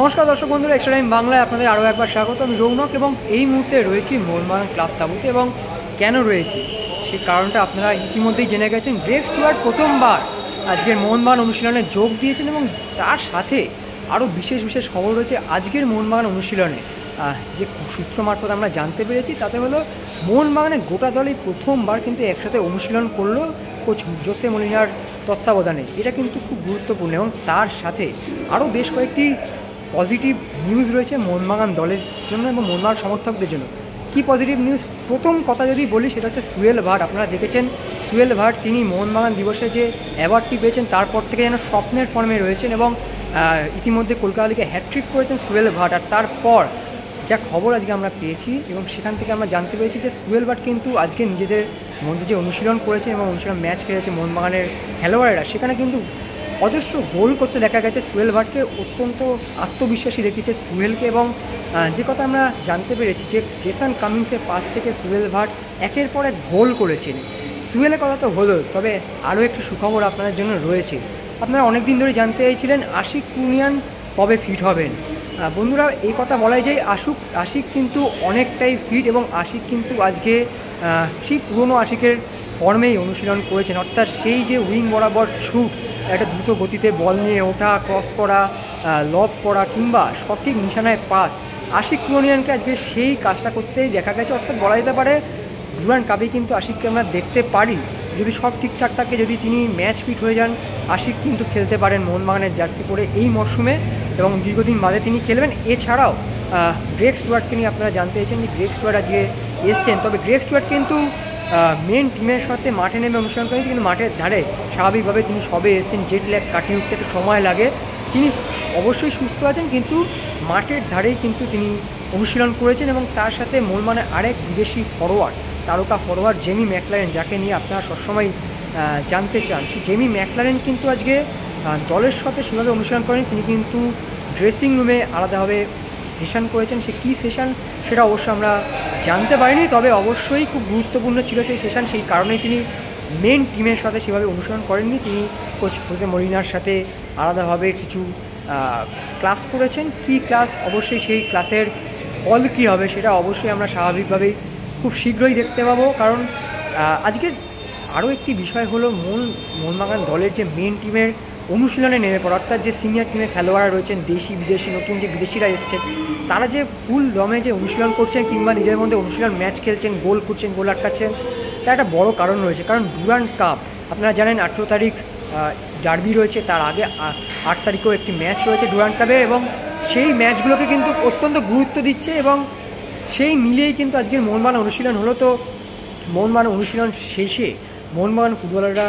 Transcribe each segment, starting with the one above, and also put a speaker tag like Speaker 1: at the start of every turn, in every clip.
Speaker 1: নমস্কার দর্শক বন্ধুরা, এক্সট্রা টাইম বাংলায় আপনাদের আরও একবার স্বাগত। আমি রৌনক এবং এই মুহূর্তে রয়েছি মোহনবাগান ক্লাব তাঁবুতে। এবং কেন রয়েছি সেই কারণটা আপনারা ইতিমধ্যেই জেনে গেছেন। গ্রেগ স্টুয়ার্ট প্রথমবার আজকের মোহনবাগান অনুশীলনে যোগ দিয়েছেন এবং তার সাথে আরও বিশেষ বিশেষ খবর রয়েছে আজকের মোহনবাগান অনুশীলনে। যে সূত্র মারফত আমরা জানতে পেরেছি তাতে হলো মোহনবাগানের গোটা দলই প্রথমবার কিন্তু একসাথে অনুশীলন করলো কোচ জোসে মলিনার তত্ত্বাবধানে। এটা কিন্তু খুব গুরুত্বপূর্ণ এবং তার সাথে আরও বেশ কয়েকটি পজিটিভ নিউজ রয়েছে মোহনবাগান দলের জন্য এবং মোহনবাগান সমর্থকদের জন্য। কি পজিটিভ নিউজ? প্রথম কথা যদি বলি সেটা হচ্ছে সুয়েল ভাট। আপনারা দেখেছেন সুয়েল ভাট তিনি মোহনবাগান দিবসে যে অ্যাওয়ার্ডটি পেয়েছেন তারপর থেকে যেন স্বপ্নের ফর্মে রয়েছেন এবং ইতিমধ্যে কলকাতা লিগে হ্যাটট্রিক করেছেন সুয়েল ভাট। আর তারপর যা খবর আজকে আমরা পেয়েছি এবং সেখান থেকে আমরা জানতে পেরেছি যে সুয়েল ভাট কিন্তু আজকে নিজেদের মধ্যে যে অনুশীলন করেছে এবং অনুশীলন ম্যাচ খেলেছে মোহনবাগানের খেলোয়াড়েরা, সেখানে কিন্তু অজস্র গোল করতে দেখা গেছে সুয়েল ভাটকে। অত্যন্ত আত্মবিশ্বাসী দেখিয়েছে সুয়েলকে এবং যে কথা আমরা জানতে পেরেছি যে জেসন কামিন্সের পাস থেকে সুয়েল ভাট একের পর এক গোল করেছেন। সুয়েলের কথা তো হলো, তবে আরও একটি সুখবর আপনাদের জন্য রয়েছে। আপনারা অনেক দিন ধরে জানতে চাইছিলেন আশিক কুনিয়ান কবে ফিট হবেন। বন্ধুরা, এই কথা বলাই যায় আশিক কিন্তু অনেকটাই ফিট এবং আশিক কিন্তু আজকে সেই পুরনো আশিকের ফর্মেই অনুশীলন করেছেন। অর্থাৎ সেই যে উইং বরাবর ছুট, একটা দ্রুত গতিতে বল নিয়ে ওঠা, ক্রস করা, লব করা কিংবা সঠিক নিশানায় পাস, আশিক কুনিয়ানকে আজকে সেই কাজটা করতেই দেখা গেছে। অর্থাৎ বলা যেতে পারে ডুরান্ড কাপে কিন্তু আশিককে আমরা দেখতে পারি। যদি সব ঠিকঠাক থাকে, যদি তিনি ম্যাচ ফিট হয়ে যান, আশিক কিন্তু খেলতে পারেন মোহনবাগানের জার্সি পরে এই মরশুমে এবং দীর্ঘদিন বাদে তিনি খেলবেন। এছাড়াও গ্রেগ স্টুয়ার্টকে নিয়ে আপনারা জানতে চেয়েছেন যে গ্রেগ স্টুয়ার্ট আজকে এসছেন, তবে গ্রেগ স্টুয়ার্ট কিন্তু মেন টিমের সাথে মাঠে নেমে অনুশীলন করেন, কিন্তু মাঠের ধারে স্বাভাবিকভাবে তিনি সবে এসেছেন, জেট ল্যাগ কাটিয়ে উঠতে একটু সময় লাগে। তিনি অবশ্যই সুস্থ আছেন, কিন্তু মাঠের ধারেই কিন্তু তিনি অনুশীলন করেছেন এবং তার সাথে মোহনবাগানের আরেক বিদেশি ফরোয়ার্ড, তারকা ফরোয়ার্ড জেমি ম্যাকলারেন, যাকে নিয়ে আপনারা সবসময় জানতে চান, সেই জেমি ম্যাকলারেন কিন্তু আজকে দলের সাথে সেভাবে অনুশীলন করেন। তিনি কিন্তু ড্রেসিং রুমে আলাদাভাবে সেশন করেছেন। সে কী সেশন সেটা অবশ্য আমরা জানতে পারিনি, তবে অবশ্যই খুব গুরুত্বপূর্ণ ছিল সেই সেশন। সেই কারণেই তিনি মেন টিমের সাথে সেভাবে অনুসরণ করেননি। তিনি কোচ হোসে মলিনার সাথে আলাদাভাবে কিছু ক্লাস করেছেন। কি ক্লাস, অবশ্যই সেই ক্লাসের ফল কী হবে সেটা অবশ্যই আমরা স্বাভাবিকভাবেই খুব শীঘ্রই দেখতে পাবো। কারণ আজকের আরও একটি বিষয় হলো মোহনবাগান দলের যে মেন টিমের অনুশীলনে নেমে পড়া, অর্থাৎ যে সিনিয়র টিমের খেলোয়াড়রা রয়েছেন, দেশি বিদেশি নতুন যে বিদেশিরা এসছেন, তারা যে ফুল দমে যে অনুশীলন করছেন কিংবা নিজেদের মধ্যে অনুশীলন ম্যাচ খেলছেন, গোল করছেন, গোল আটকাচ্ছেন, তার একটা বড় কারণ রয়েছে। কারণ ডুরান্ড কাপ আপনারা জানেন 18 তারিখ ডার্বি রয়েছে, তার আগে 8 তারিখেও একটি ম্যাচ রয়েছে ডুরান্ড কাপে এবং সেই ম্যাচগুলোকে কিন্তু অত্যন্ত গুরুত্ব দিচ্ছে এবং সেই মিলিয়েই কিন্তু আজকের মোহনবাগান অনুশীলন হলো। তো মোহনবাগান অনুশীলন শেষে মোহনবাগান ফুটবলাররা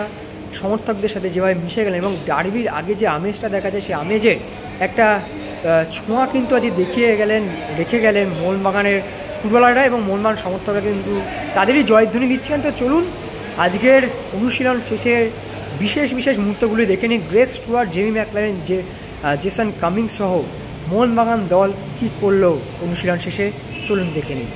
Speaker 1: সমর্থকদের সাথে যেভাবে মিশে গেলেন এবং ডার্বির আগে যে আমেজটা দেখা যায়, সেই আমেজের একটা ছোঁয়া কিন্তু আজ রেখে গেলেন মোহনবাগানের ফুটবলাররা এবং মোহনবাগান সমর্থকরা কিন্তু তাদেরই জয়ধ্বনি দিচ্ছেন। তো চলুন আজকের অনুশীলন শেষের বিশেষ বিশেষ মুহূর্তগুলি দেখে নিই। Greg Stuart, Jamie McLaren, Jason Cummins সহ মোহনবাগান দল কী করলো অনুশীলন শেষে, চলুন দেখে নিই।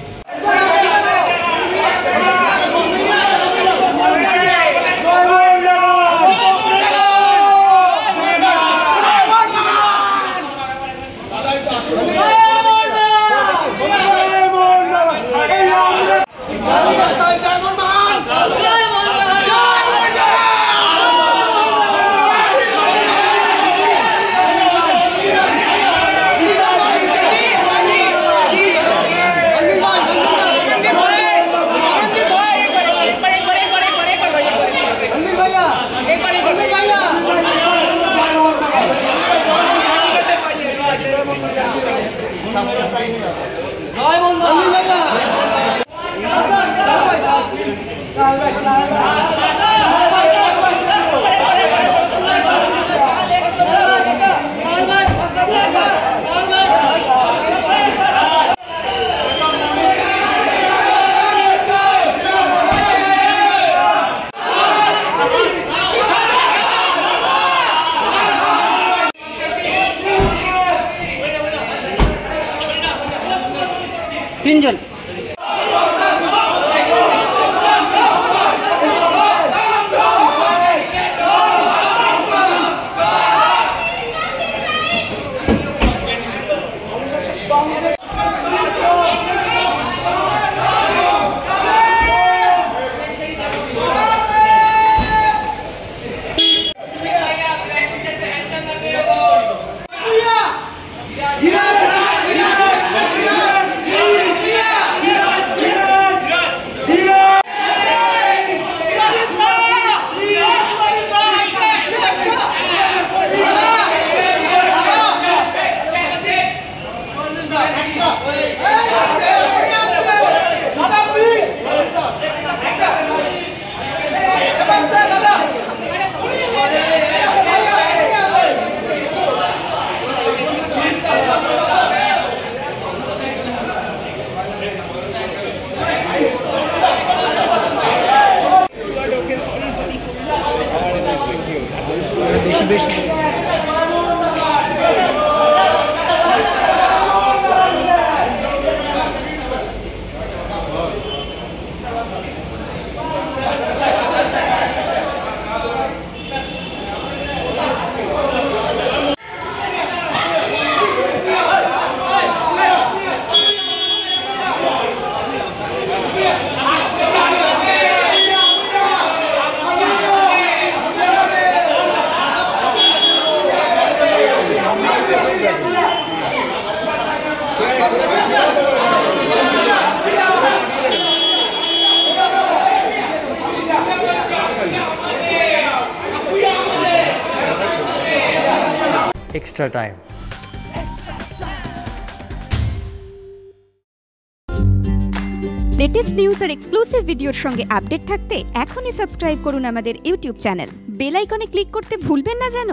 Speaker 1: তিনজন Extra time.
Speaker 2: লেটেস্ট নিউজ আর এক্সক্লুসিভ ভিডিওর সঙ্গে আপডেট থাকতে এখনই সাবস্ক্রাইব করুন আমাদের ইউটিউব চ্যানেল। বেল আইকনে ক্লিক করতে ভুলবেন না যেন।